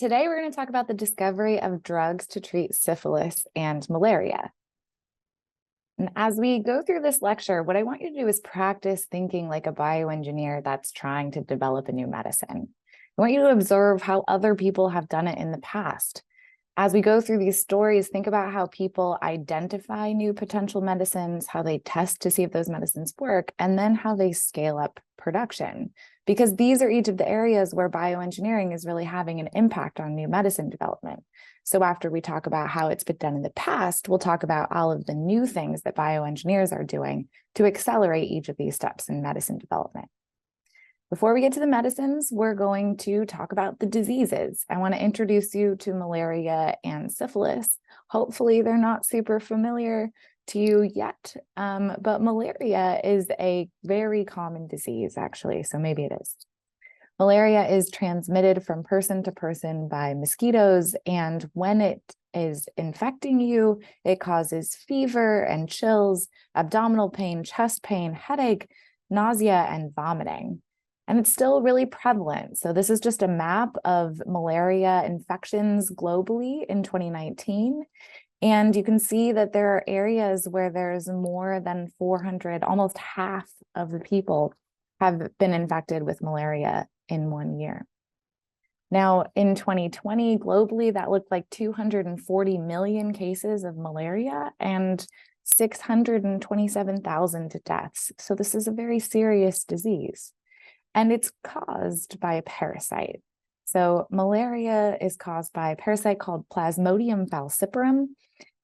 Today we're going to talk about the discovery of drugs to treat syphilis and malaria. And as we go through this lecture, what I want you to do is practice thinking like a bioengineer that's trying to develop a new medicine. I want you to observe how other people have done it in the past. As we go through these stories, think about how people identify new potential medicines, how they test to see if those medicines work, and then how they scale up production. Because these are each of the areas where bioengineering is really having an impact on new medicine development. So after we talk about how it's been done in the past, we'll talk about all of the new things that bioengineers are doing to accelerate each of these steps in medicine development. Before we get to the medicines, we're going to talk about the diseases. I want to introduce you to malaria and syphilis. Hopefully they're not super familiar to you yet, but malaria is a very common disease, actually, so maybe it is. Malaria is transmitted from person to person by mosquitoes, and when it is infecting you, it causes fever and chills, abdominal pain, chest pain, headache, nausea, and vomiting. And it's still really prevalent. So this is just a map of malaria infections globally in 2019. And you can see that there are areas where there's more than 400, almost half of the people have been infected with malaria in 1 year. Now, in 2020, globally, that looked like 240 million cases of malaria and 627,000 deaths. So this is a very serious disease. And it's caused by a parasite. So malaria is caused by a parasite called Plasmodium falciparum,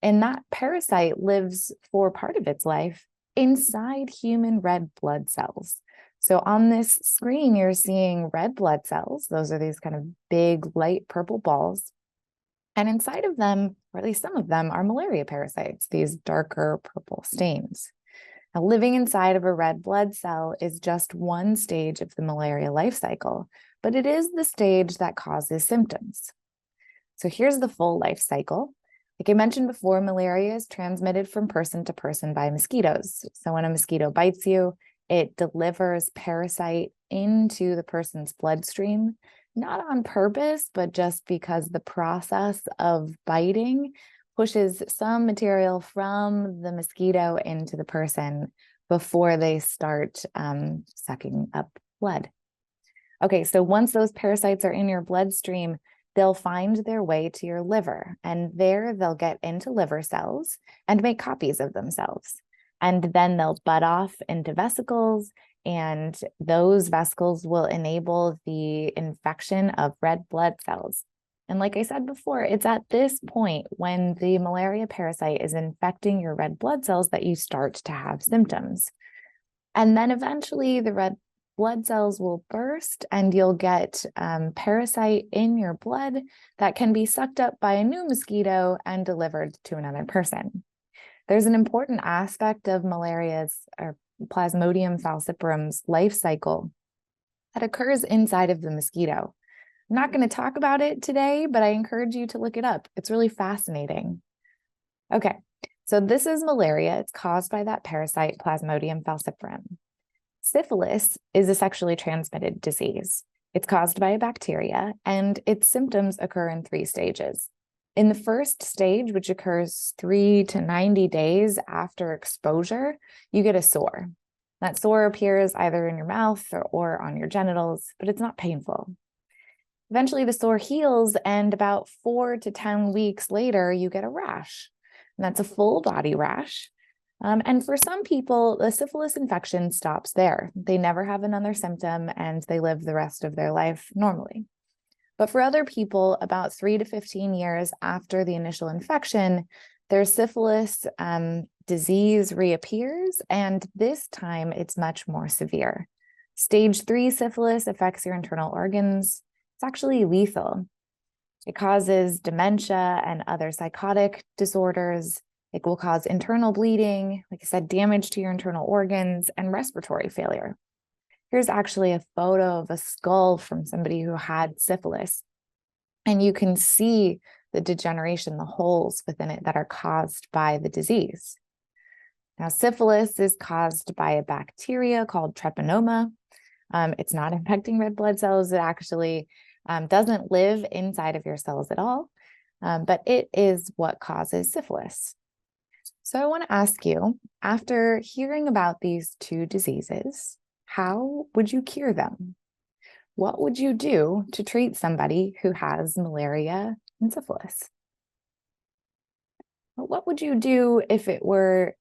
and that parasite lives for part of its life inside human red blood cells. So on this screen, you're seeing red blood cells. Those are these kind of big, light purple balls. And inside of them, or at least some of them, are malaria parasites, these darker purple stains. Now, living inside of a red blood cell is just one stage of the malaria life cycle, but it is the stage that causes symptoms. So here's the full life cycle. Like I mentioned before, malaria is transmitted from person to person by mosquitoes. So when a mosquito bites you, it delivers parasite into the person's bloodstream, not on purpose, but just because the process of biting pushes some material from the mosquito into the person before they start sucking up blood. Okay, so once those parasites are in your bloodstream, they'll find their way to your liver, and there they'll get into liver cells and make copies of themselves. And then they'll bud off into vesicles, and those vesicles will enable the infection of red blood cells. And like I said before, it's at this point when the malaria parasite is infecting your red blood cells that you start to have symptoms. And then eventually the red blood cells will burst and you'll get parasite in your blood that can be sucked up by a new mosquito and delivered to another person. There's an important aspect of malaria's or Plasmodium falciparum's life cycle that occurs inside of the mosquito. I'm not going to talk about it today, but I encourage you to look it up. It's really fascinating. Okay, so this is malaria. It's caused by that parasite, Plasmodium falciparum. Syphilis is a sexually transmitted disease. It's caused by a bacteria, and its symptoms occur in 3 stages. In the first stage, which occurs 3 to 90 days after exposure, you get a sore. That sore appears either in your mouth or on your genitals, but it's not painful. Eventually, the sore heals, and about 4 to 10 weeks later, you get a rash. And that's a full body rash. And for some people, the syphilis infection stops there. They never have another symptom, and they live the rest of their life normally. But for other people, about 3 to 15 years after the initial infection, their syphilis disease reappears, and this time it's much more severe. Stage 3 syphilis affects your internal organs. It's actually lethal. It causes dementia and other psychotic disorders. It will cause internal bleeding, like I said, damage to your internal organs, and respiratory failure. Here's actually a photo of a skull from somebody who had syphilis. And you can see the degeneration, the holes within it that are caused by the disease. Now, syphilis is caused by a bacteria called treponema. It's not infecting red blood cells. It actually doesn't live inside of your cells at all, but it is what causes syphilis. So I want to ask you, after hearing about these two diseases, how would you cure them? What would you do to treat somebody who has malaria and syphilis? But what would you do if it were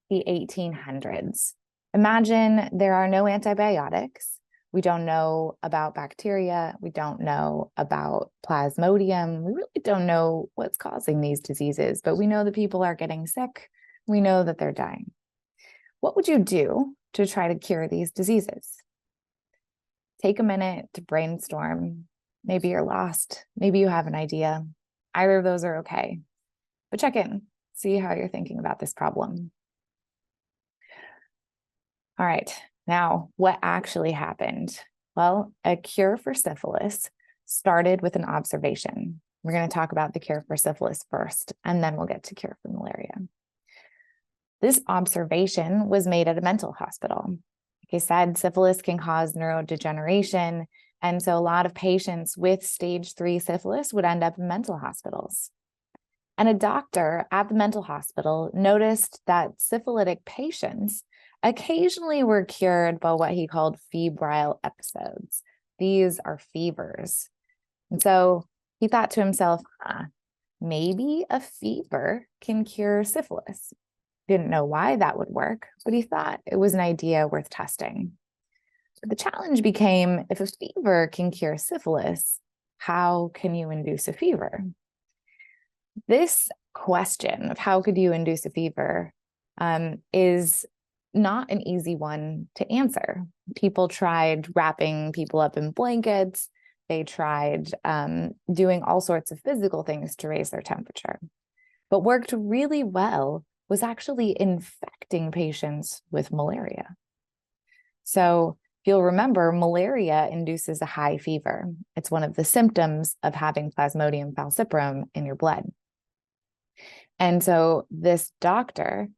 the 1800s? Imagine there are no antibiotics. We don't know about bacteria. We don't know about plasmodium. We really don't know what's causing these diseases, but we know that people are getting sick. We know that they're dying. What would you do to try to cure these diseases? Take a minute to brainstorm. Maybe you're lost. Maybe you have an idea. Either of those are okay. But check in, see how you're thinking about this problem. All right, now what actually happened? Well, a cure for syphilis started with an observation. We're going to talk about the cure for syphilis first, and then we'll get to cure for malaria. This observation was made at a mental hospital. Like I said, syphilis can cause neurodegeneration, and so a lot of patients with stage 3 syphilis would end up in mental hospitals. And a doctor at the mental hospital noticed that syphilitic patients occasionally were cured by what he called febrile episodes. These are fevers. And so he thought to himself, maybe a fever can cure syphilis. Didn't know why that would work, but he thought it was an idea worth testing. But the challenge became, if a fever can cure syphilis, how can you induce a fever? This question of how could you induce a fever is not an easy one to answer. People tried wrapping people up in blankets. They tried doing all sorts of physical things to raise their temperature. But worked really well was actually infecting patients with malaria. So if you'll remember, malaria induces a high fever. It's one of the symptoms of having Plasmodium falciparum in your blood. And so this doctor,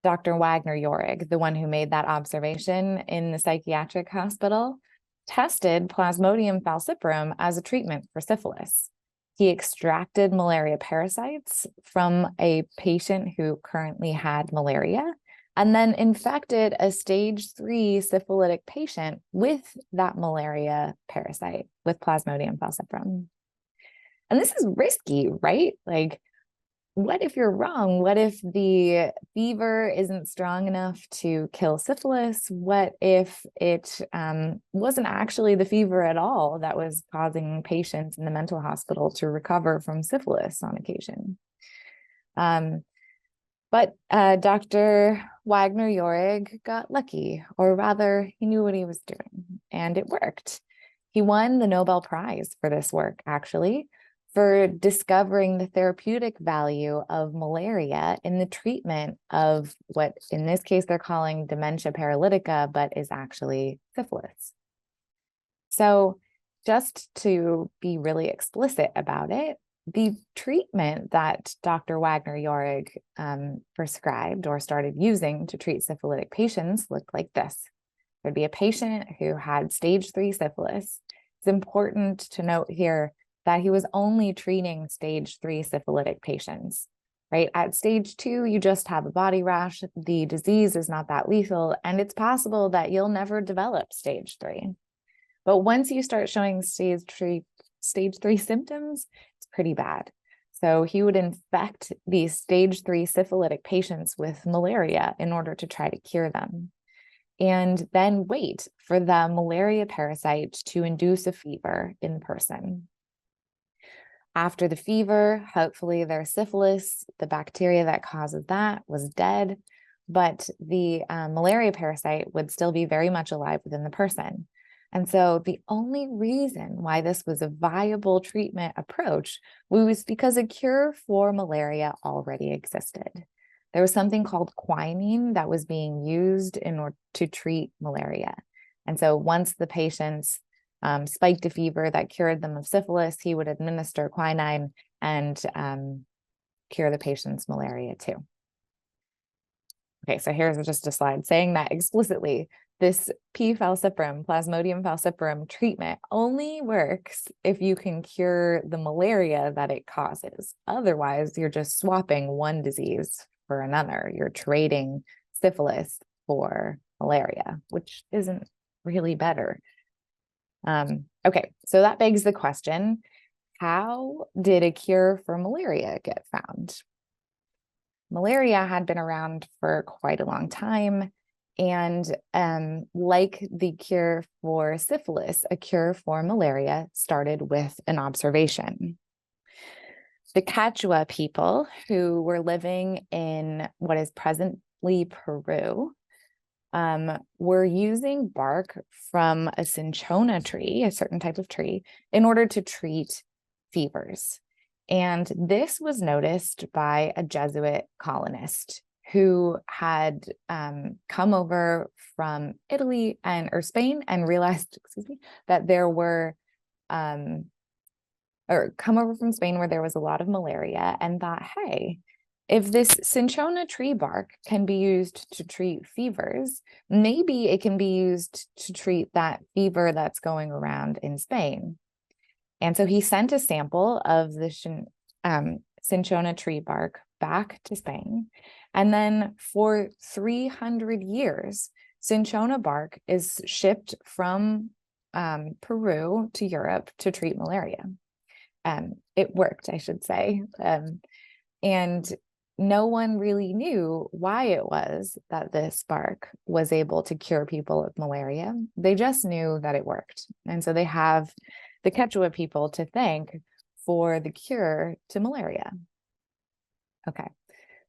Dr. Wagner-Jorig, the one who made that observation in the psychiatric hospital, tested Plasmodium falciparum as a treatment for syphilis. He extracted malaria parasites from a patient who currently had malaria, and then infected a stage 3 syphilitic patient with that malaria parasite, with Plasmodium falciparum. And this is risky, right? Like, what if you're wrong? What if the fever isn't strong enough to kill syphilis? What if it wasn't actually the fever at all that was causing patients in the mental hospital to recover from syphilis on occasion? But Dr. Wagner-Jorig got lucky, or rather, he knew what he was doing, and it worked. He won the Nobel Prize for this work, actually, for discovering the therapeutic value of malaria in the treatment of what, in this case, they're calling dementia paralytica, but is actually syphilis. So just to be really explicit about it, the treatment that Dr. Wagner-Jorig prescribed or started using to treat syphilitic patients looked like this. There'd be a patient who had stage 3 syphilis. It's important to note here that he was only treating stage 3 syphilitic patients, right? At stage 2, you just have a body rash. The disease is not that lethal, and it's possible that you'll never develop stage 3. But once you start showing stage 3 symptoms, it's pretty bad. So he would infect these stage 3 syphilitic patients with malaria in order to try to cure them, and then wait for the malaria parasite to induce a fever in person. After the fever, hopefully their syphilis, the bacteria that causes that, was dead, but the malaria parasite would still be very much alive within the person. And so the only reason why this was a viable treatment approach was because a cure for malaria already existed. There was something called quinine that was being used in order to treat malaria. And so once the patients spiked a fever that cured them of syphilis, he would administer quinine and cure the patient's malaria too. Okay, so here's just a slide saying that explicitly. this P. falciparum, Plasmodium falciparum treatment only works if you can cure the malaria that it causes. Otherwise, you're just swapping one disease for another. You're trading syphilis for malaria, which isn't really better. Okay, so that begs the question, how did a cure for malaria get found? Malaria had been around for quite a long time. And like the cure for syphilis, a cure for malaria started with an observation. The Quechua people who were living in what is presently Peru were using bark from a cinchona tree, a certain type of tree, in order to treat fevers. And this was noticed by a Jesuit colonist who had come over from Italy or Spain and realized, that there were, or come over from Spain where there was a lot of malaria, and thought, hey, if this cinchona tree bark can be used to treat fevers, maybe it can be used to treat that fever that's going around in Spain. And so he sent a sample of the cinchona tree bark back to Spain. And then for 300 years, cinchona bark is shipped from Peru to Europe to treat malaria. It worked, I should say. And no one really knew why it was that this bark was able to cure people of malaria. They just knew that it worked. And so they have the Quechua people to thank for the cure to malaria. Okay,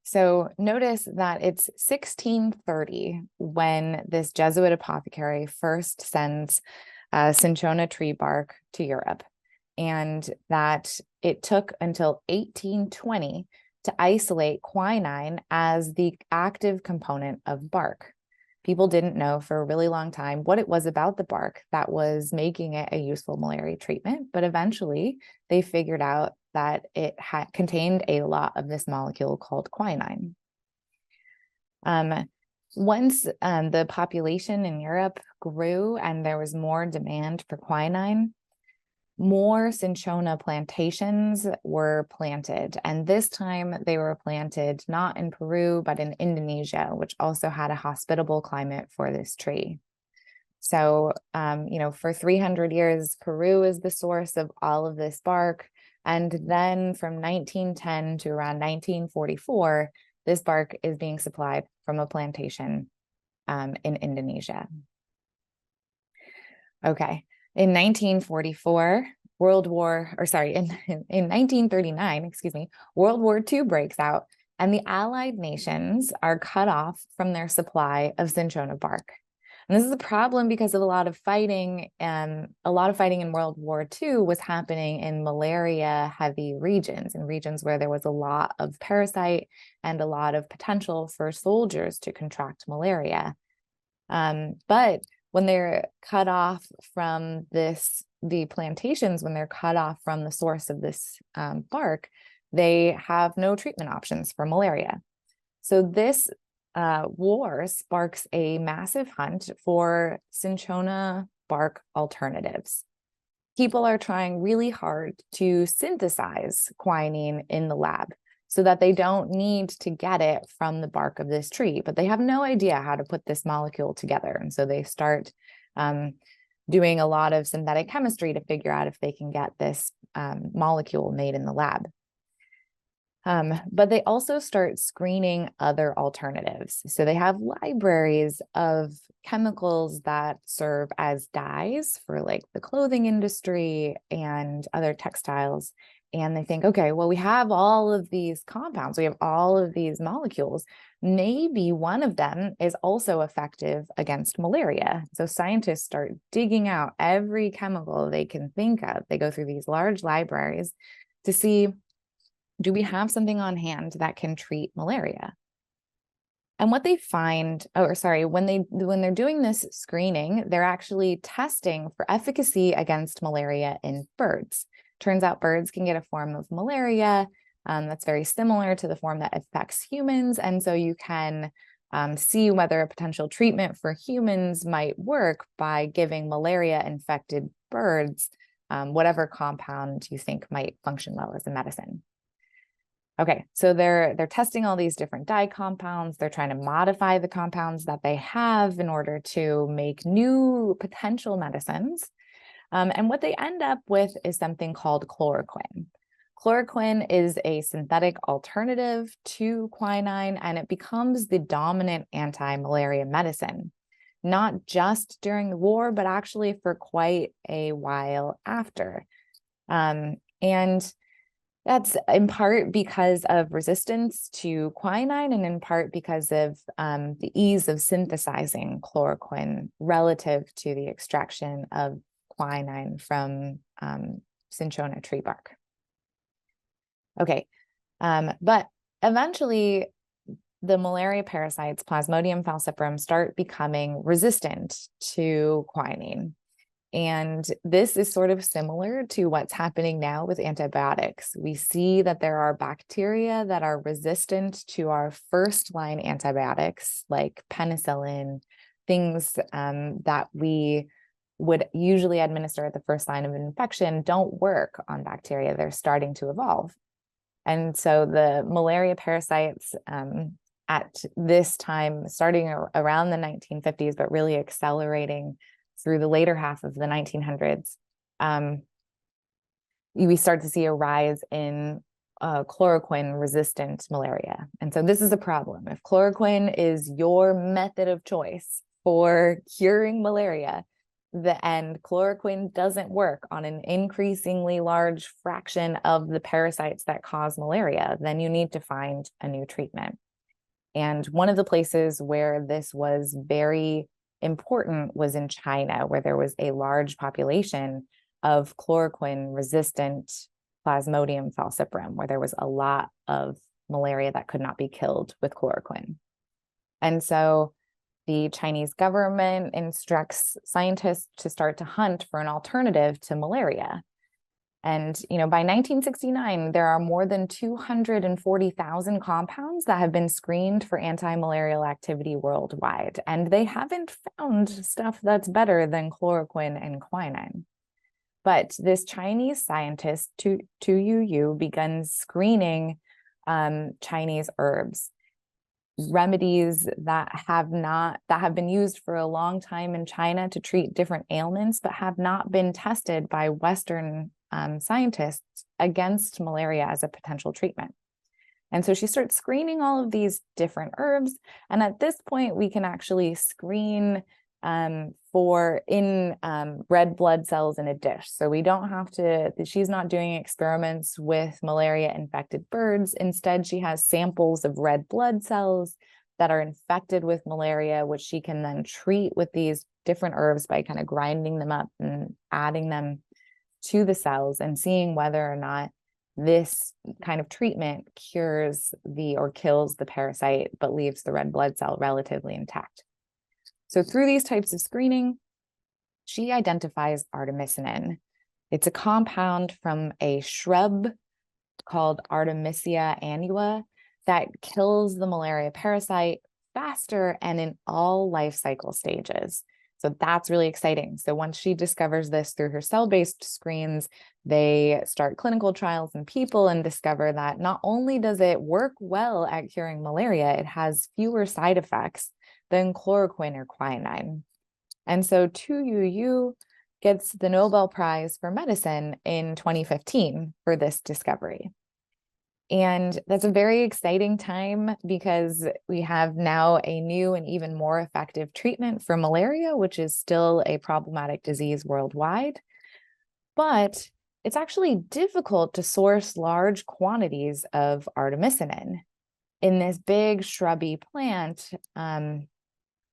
so notice that it's 1630 when this Jesuit apothecary first sends cinchona tree bark to Europe, and that it took until 1820 to isolate quinine as the active component of bark. People didn't know for a really long time what it was about the bark that was making it a useful malaria treatment, but eventually they figured out that it contained a lot of this molecule called quinine. Once the population in Europe grew and there was more demand for quinine, more cinchona plantations were planted. And this time they were planted not in Peru, but in Indonesia, which also had a hospitable climate for this tree. So, for 300 years, Peru is the source of all of this bark. And then from 1910 to around 1944, this bark is being supplied from a plantation in Indonesia. Okay. In 1944, in 1939, World War II breaks out, and the Allied nations are cut off from their supply of cinchona bark. And this is a problem because of a lot of fighting, and a lot of fighting in World War II was happening in malaria-heavy regions, in regions where there was a lot of parasite and a lot of potential for soldiers to contract malaria. But when they're cut off from the plantations, when they're cut off from the source of this bark, they have no treatment options for malaria. So this war sparks a massive hunt for cinchona bark alternatives. People are trying really hard to synthesize quinine in the lab so that they don't need to get it from the bark of this tree, but they have no idea how to put this molecule together. And so they start doing a lot of synthetic chemistry to figure out if they can get this molecule made in the lab. But they also start screening other alternatives. So they have libraries of chemicals that serve as dyes for like the clothing industry and other textiles. And they think, okay, well, we have all of these compounds, we have all of these molecules. Maybe one of them is also effective against malaria. So scientists start digging out every chemical they can think of. They go through these large libraries to see, do we have something on hand that can treat malaria? And what they find, when they're doing this screening, they're actually testing for efficacy against malaria in birds. Turns out birds can get a form of malaria that's very similar to the form that affects humans. And so you can see whether a potential treatment for humans might work by giving malaria-infected birds whatever compound you think might function well as a medicine. Okay, so they're testing all these different dye compounds. They're trying to modify the compounds that they have in order to make new potential medicines. And what they end up with is something called chloroquine. Chloroquine is a synthetic alternative to quinine, and it becomes the dominant anti-malaria medicine, not just during the war, but actually for quite a while after. And that's in part because of resistance to quinine and in part because of the ease of synthesizing chloroquine relative to the extraction of quinine from cinchona tree bark. Okay, but eventually the malaria parasites, Plasmodium falciparum, start becoming resistant to quinine. And this is sort of similar to what's happening now with antibiotics. We see that there are bacteria that are resistant to our first line antibiotics, like penicillin, things that we would usually administer at the first line of an infection don't work on bacteria. They're starting to evolve. And so the malaria parasites at this time, starting around the 1950s, but really accelerating through the later half of the 1900s, we start to see a rise in chloroquine-resistant malaria. And so this is a problem. If chloroquine is your method of choice for curing malaria, and chloroquine doesn't work on an increasingly large fraction of the parasites that cause malaria, then you need to find a new treatment. And one of the places where this was very important was in China, where there was a large population of chloroquine-resistant Plasmodium falciparum, where there was a lot of malaria that could not be killed with chloroquine. And so the Chinese government instructs scientists to start to hunt for an alternative to malaria. And, by 1969, there are more than 240,000 compounds that have been screened for anti-malarial activity worldwide, and they haven't found stuff that's better than chloroquine and quinine. But this Chinese scientist, Tu Yu, begins screening Chinese herbs, remedies that have been used for a long time in China to treat different ailments, but have not been tested by Western scientists against malaria as a potential treatment. And so she starts screening all of these different herbs. And at this point, we can actually screen for red blood cells in a dish. So we don't have to, she's not doing experiments with malaria infected birds. Instead, she has samples of red blood cells that are infected with malaria, which she can then treat with these different herbs by kind of grinding them up and adding them to the cells and seeing whether or not this kind of treatment cures or kills the parasite, but leaves the red blood cell relatively intact. So through these types of screening, she identifies artemisinin. It's a compound from a shrub called Artemisia annua that kills the malaria parasite faster and in all life cycle stages. So that's really exciting. So once she discovers this through her cell-based screens, they start clinical trials in people and discover that not only does it work well at curing malaria, it has fewer side effects than chloroquine or quinine. And so Tu Yu gets the Nobel Prize for Medicine in 2015 for this discovery. And that's a very exciting time because we have now a new and even more effective treatment for malaria, which is still a problematic disease worldwide. But it's actually difficult to source large quantities of artemisinin. In this big shrubby plant,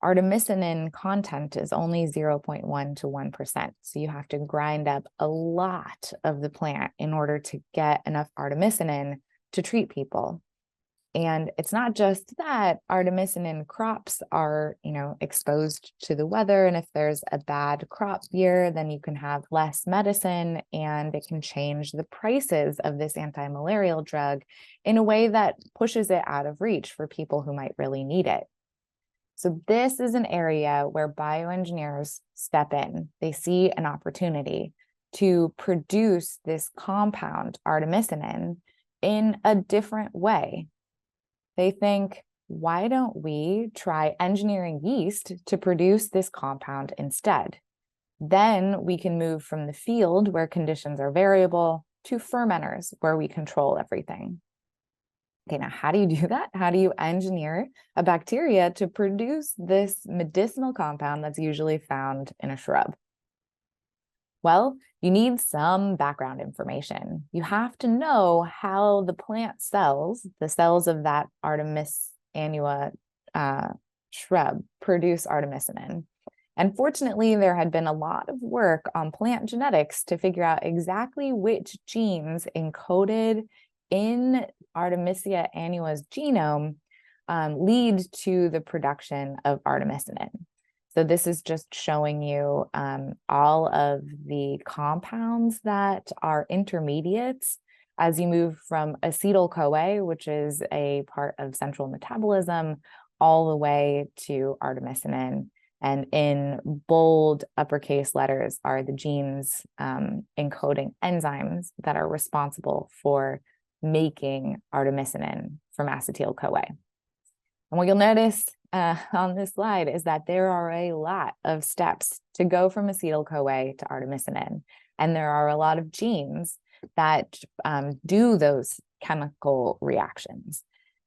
artemisinin content is only 0.1 to 1%. So you have to grind up a lot of the plant in order to get enough artemisinin to treat people. And it's not just that. Artemisinin crops are, exposed to the weather. And if there's a bad crop year, then you can have less medicine and it can change the prices of this anti-malarial drug in a way that pushes it out of reach for people who might really need it. So this is an area where bioengineers step in. They see an opportunity to produce this compound, artemisinin, in a different way. They think, why don't we try engineering yeast to produce this compound instead? Then we can move from the field where conditions are variable to fermenters where we control everything. Okay, now how do you do that? How do you engineer a bacteria to produce this medicinal compound that's usually found in a shrub? Well, you need some background information. You have to know how the plant cells, the cells of that Artemis annua shrub, produce artemisinin. And fortunately, there had been a lot of work on plant genetics to figure out exactly which genes encoded in Artemisia annua's genome lead to the production of artemisinin. So this is just showing you all of the compounds that are intermediates as you move from acetyl-CoA, which is a part of central metabolism, all the way to artemisinin. And in bold uppercase letters are the genes encoding enzymes that are responsible for making artemisinin from acetyl-CoA. And what you'll notice on this slide is that there are a lot of steps to go from acetyl-CoA to artemisinin. And there are a lot of genes that do those chemical reactions.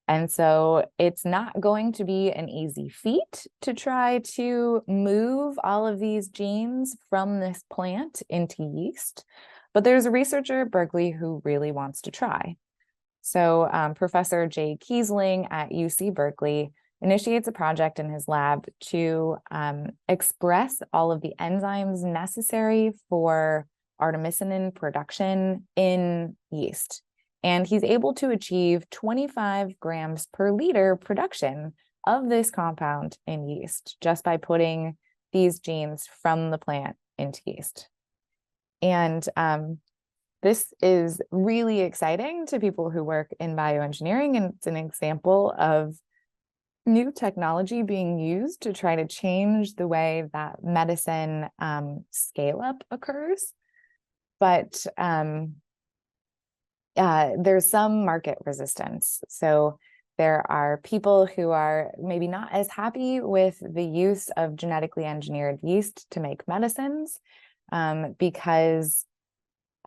And so it's not going to be an easy feat to try to move all of these genes from this plant into yeast. But there's a researcher at Berkeley who really wants to try. So Professor Jay Kiesling at UC Berkeley initiates a project in his lab to express all of the enzymes necessary for artemisinin production in yeast. And he's able to achieve 25 grams per liter production of this compound in yeast just by putting these genes from the plant into yeast. And this is really exciting to people who work in bioengineering, and it's an example of new technology being used to try to change the way that medicine scale-up occurs. But there's some market resistance. So there are people who are maybe not as happy with the use of genetically engineered yeast to make medicines because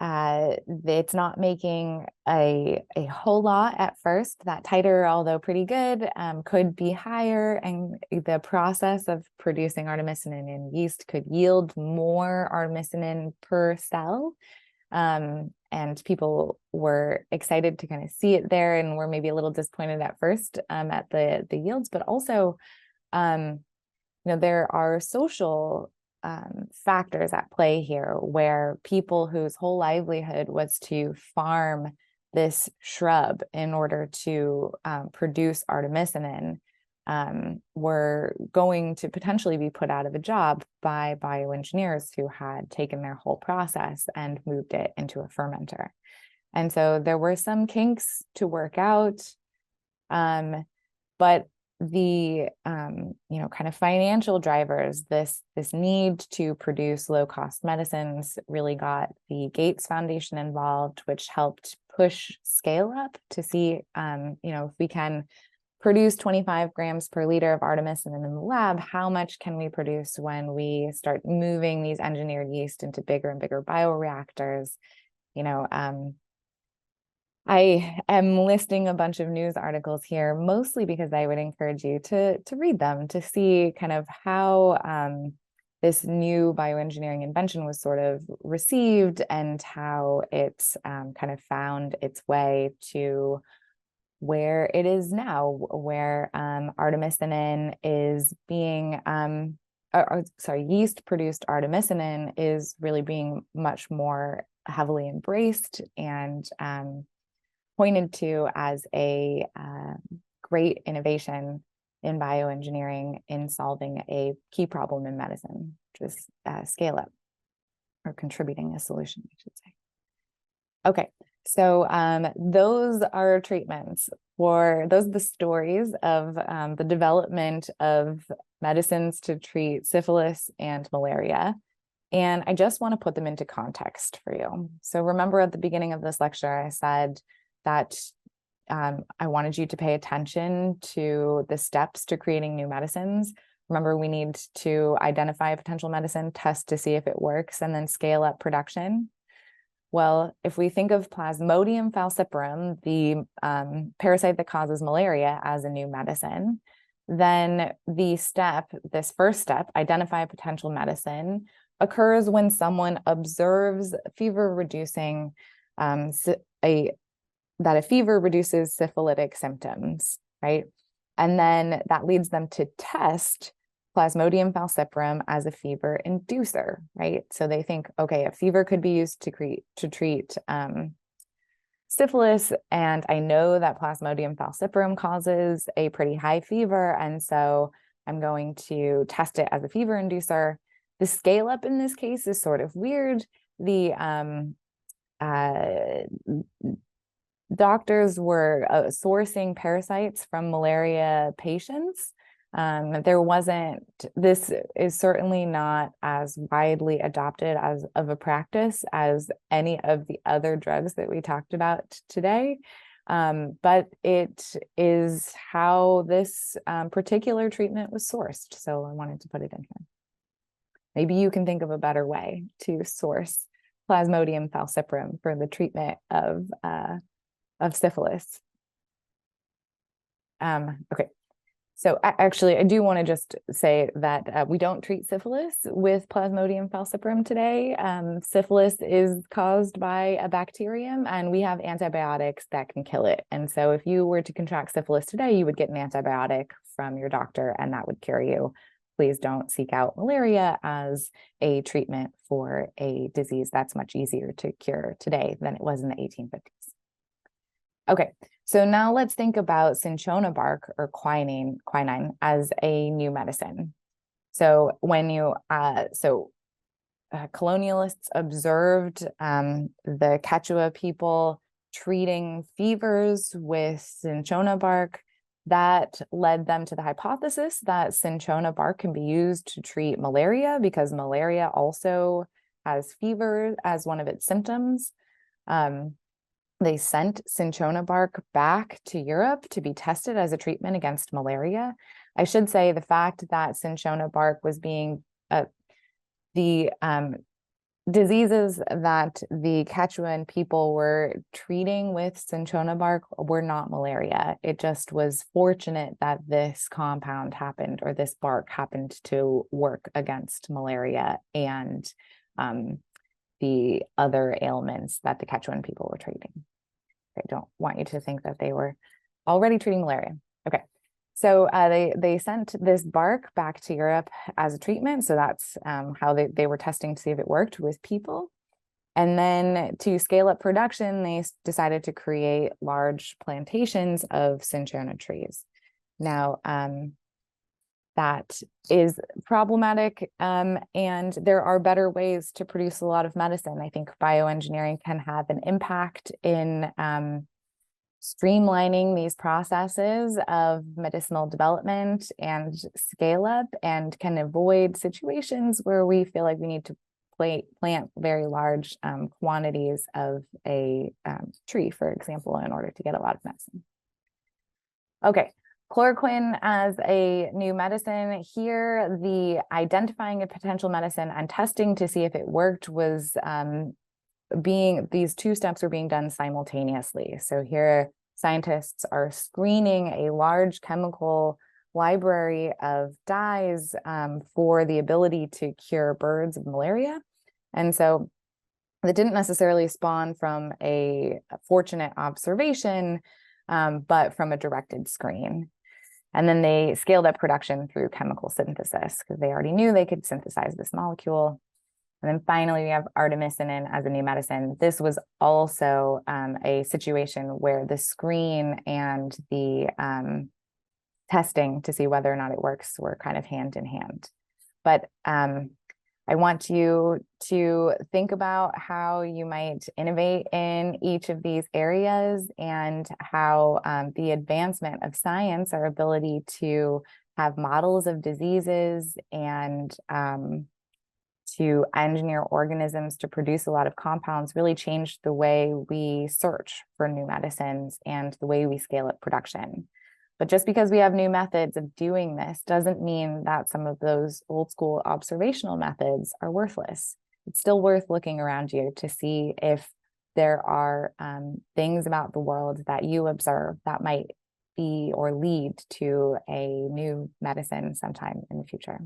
it's not making a whole lot at first. That titer, although pretty good, could be higher, and the process of producing artemisinin in yeast could yield more artemisinin per cell. And people were excited to kind of see it there, and were maybe a little disappointed at first at the yields, but also, there are social factors at play here, where people whose whole livelihood was to farm this shrub in order to produce artemisinin were going to potentially be put out of a job by bioengineers who had taken their whole process and moved it into a fermenter. And so there were some kinks to work out, but the kind of financial drivers, this need to produce low-cost medicines, really got the Gates Foundation involved, which helped push scale up to see if we can produce 25 grams per liter of artemisinin in the lab, how much can we produce when we start moving these engineered yeast into bigger and bigger bioreactors? I am listing a bunch of news articles here, mostly because I would encourage you to read them, to see kind of how this new bioengineering invention was sort of received, and how it's kind of found its way to where it is now, where artemisinin is being, yeast-produced artemisinin is really being much more heavily embraced and pointed to as a great innovation in bioengineering in solving a key problem in medicine, which is scale up, or contributing a solution, I should say. Okay, So those are treatments those are the stories of the development of medicines to treat syphilis and malaria. And I just want to put them into context for you. So remember at the beginning of this lecture, I said that I wanted you to pay attention to the steps to creating new medicines. Remember, we need to identify a potential medicine, test to see if it works, and then scale up production. Well, if we think of Plasmodium falciparum, the parasite that causes malaria, as a new medicine, then this first step, identify a potential medicine, occurs when someone observes fever-reducing, that a fever reduces syphilitic symptoms, right? And then that leads them to test Plasmodium falciparum as a fever inducer, right? So they think, okay, a fever could be used to treat syphilis, and I know that Plasmodium falciparum causes a pretty high fever, and so I'm going to test it as a fever inducer. The scale up in this case is sort of weird. The doctors were sourcing parasites from malaria patients. This is certainly not as widely adopted of a practice as any of the other drugs that we talked about today. But it is how this particular treatment was sourced. So I wanted to put it in here. Maybe you can think of a better way to source Plasmodium falciparum for the treatment of syphilis. Okay, so actually, I do want to just say that we don't treat syphilis with Plasmodium falciparum today. Syphilis is caused by a bacterium, and we have antibiotics that can kill it. And so if you were to contract syphilis today, you would get an antibiotic from your doctor, and that would cure you. Please don't seek out malaria as a treatment for a disease that's much easier to cure today than it was in the 1850s. Okay, so now let's think about cinchona bark or quinine as a new medicine. So when colonialists observed the Quechua people treating fevers with cinchona bark, that led them to the hypothesis that cinchona bark can be used to treat malaria, because malaria also has fever as one of its symptoms. They sent cinchona bark back to Europe to be tested as a treatment against malaria. I should say the fact that cinchona bark was being the diseases that the Quechuan people were treating with cinchona bark were not malaria. It just was fortunate that this compound happened, or this bark happened to work against malaria and the other ailments that the Quechuan people were treating. I don't want you to think that they were already treating malaria. Okay, so they sent this bark back to Europe as a treatment. So that's how they were testing to see if it worked with people. And then to scale up production, they decided to create large plantations of cinchona trees. Now, that is problematic, and there are better ways to produce a lot of medicine. I think bioengineering can have an impact in streamlining these processes of medicinal development and scale up, and can avoid situations where we feel like we need to plant very large quantities of a tree, for example, in order to get a lot of medicine. Okay. Chloroquine as a new medicine. Here, the identifying a potential medicine and testing to see if it worked was these two steps are being done simultaneously. So here, scientists are screening a large chemical library of dyes for the ability to cure birds of malaria. And so that didn't necessarily spawn from a fortunate observation, but from a directed screen. And then they scaled up production through chemical synthesis because they already knew they could synthesize this molecule. And then finally, we have artemisinin as a new medicine. This was also a situation where the screen and the testing to see whether or not it works were kind of hand in hand. But I want you to think about how you might innovate in each of these areas and how the advancement of science, our ability to have models of diseases and to engineer organisms to produce a lot of compounds, really changed the way we search for new medicines and the way we scale up production. But just because we have new methods of doing this doesn't mean that some of those old school observational methods are worthless. It's still worth looking around you to see if there are things about the world that you observe that might be or lead to a new medicine sometime in the future.